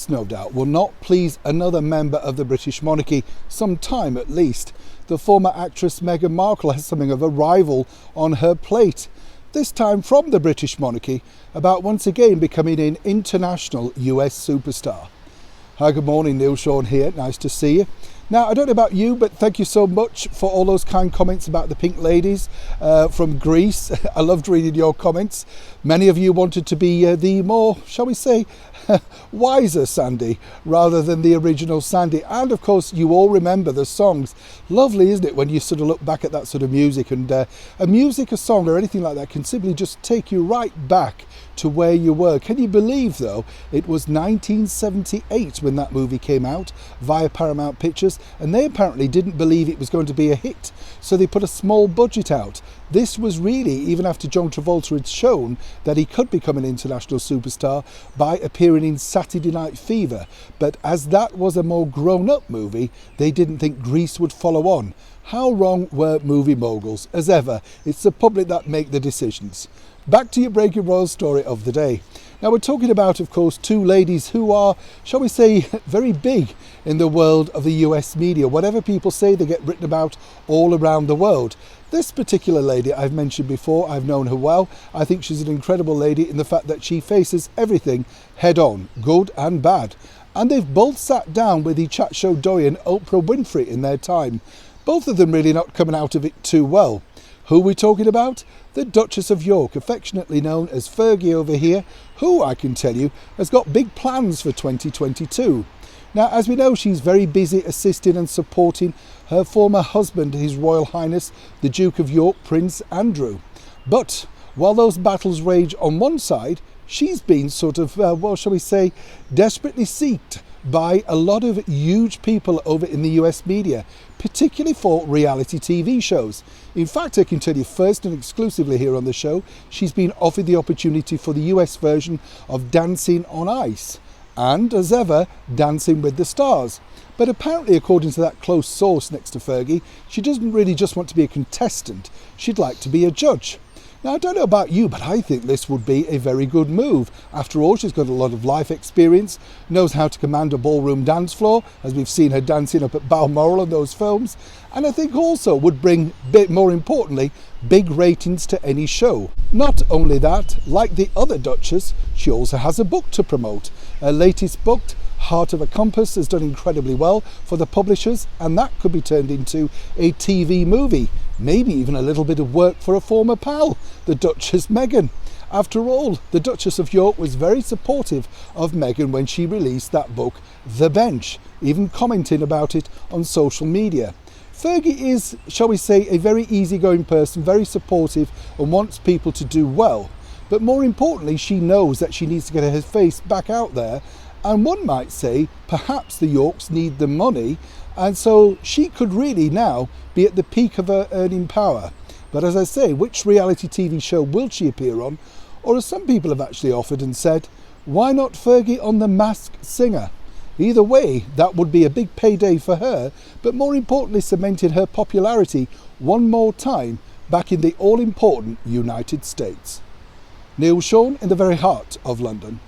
this, no doubt, will not please another member of the British monarchy, some time at least. The former actress Meghan Markle has something of a rival on her plate, this time from the British monarchy, about once again becoming an international US superstar. Hi, good morning, Neil Sean here, nice to see you. Now, I don't know about you, but thank you so much for all those kind comments about the Pink Ladies from Greece. I loved reading your comments. Many of you wanted to be the more, shall we say, wiser Sandy rather than the original Sandy. And of course, you all remember the songs. Lovely, isn't it, when you sort of look back at that sort of music, and a song or anything like that can simply just take you right back to where you were. Can you believe, though, it was 1978 when that movie came out via Paramount Pictures, and they apparently didn't believe it was going to be a hit, so they put a small budget out. This was really, even after John Travolta had shown that he could become an international superstar by appearing in Saturday Night Fever. But as that was a more grown-up movie, they didn't think Grease would follow on. How wrong were movie moguls? As ever, it's the public that make the decisions. Back to your breaking royal story of the day. Now, we're talking about, of course, two ladies who are, shall we say, very big in the world of the US media. Whatever people say, they get written about all around the world. This particular lady I've mentioned before, I've known her well. I think she's an incredible lady in the fact that she faces everything head on, good and bad. And they've both sat down with the chat show doyen Oprah Winfrey in their time. Both of them really not coming out of it too well. Who are we talking about? The Duchess of York, affectionately known as Fergie over here, who, I can tell you, has got big plans for 2022. Now, as we know, she's very busy assisting and supporting her former husband, His Royal Highness, the Duke of York, Prince Andrew. But while those battles rage on one side, she's been sort of, well, shall we say, desperately sought by a lot of huge people over in the US media, particularly for reality TV shows. In fact, I can tell you first and exclusively here on the show, she's been offered the opportunity for the US version of Dancing on Ice, and as ever, Dancing with the Stars. But apparently, according to that close source next to Fergie, she doesn't really just want to be a contestant, she'd like to be a judge. Now, I don't know about you, but I think this would be a very good move. After all, she's got a lot of life experience, knows how to command a ballroom dance floor, as we've seen her dancing up at Balmoral in those films, and I think also would bring, more importantly, big ratings to any show. Not only that, like the other Duchess, she also has a book to promote. Her latest book, Heart of a Compass, has done incredibly well for the publishers, and that could be turned into a TV movie. Maybe even a little bit of work for a former pal, the Duchess Meghan. After all, the Duchess of York was very supportive of Meghan when she released that book, The Bench, even commenting about it on social media. Fergie is, shall we say, a very easygoing person, very supportive, and wants people to do well. But more importantly, she knows that she needs to get her face back out there, and one might say perhaps the Yorks need the money, and so she could really now be at the peak of her earning power. But as I say, which reality TV show will she appear on? Or as some people have actually offered and said, why not Fergie on The Masked Singer? Either way, that would be a big payday for her, but more importantly cemented her popularity one more time back in the all-important United States. Neil Sean in the very heart of London.